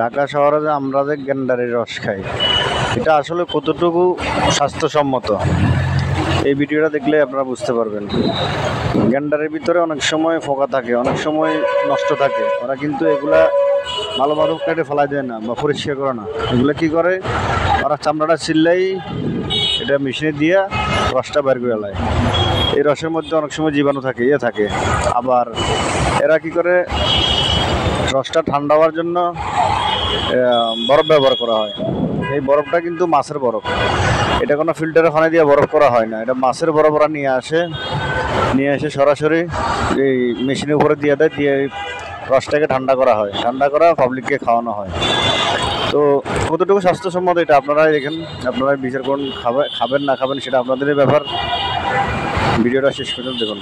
ঢাকা শহরে যে আমরা যে গেন্ডারির রস খাই, এটা আসলে কতটুকু স্বাস্থ্যসম্মত এই ভিডিওটা দেখলে আপনারা বুঝতে পারবেন। গেন্ডারের ভিতরে অনেক সময় ফোকা থাকে, অনেক সময় নষ্ট থাকে। ওরা কিন্তু এগুলা ভালো ভালো কেটে ফেলাই দেয় না বা পরিষ্কার করে না। এগুলো কি করে, ওরা চামড়াটা ছিললেই এটা মেশিনে দিয়ে রসটা বের করে নেয়। এই রসের মধ্যে অনেক সময় জীবাণু থাকে, থাকে। আবার এরা কি করে, রসটা ঠান্ডা হওয়ার জন্য বরফ ব্যবহার করা হয়। এই বরফটা কিন্তু মাছের বরফ, এটা কোনো ফিল্টারে পানি দিয়ে বরফ করা হয় না। এটা মাছের বরফ ওরা নিয়ে এসে সরাসরি এই মেশিনের উপরে দিয়ে দেয়, দিয়ে রসটাকে ঠান্ডা করা হয়, ঠান্ডা করা পাবলিককে খাওয়ানো হয়। তো কতটুকু স্বাস্থ্যসম্মত এটা আপনারাই দেখেন, আপনারাই বিচার করুন। খাবেন না খাবেন সেটা আপনাদেরই ব্যাপার। ভিডিওটা শেষ পর্যন্ত দেখুন।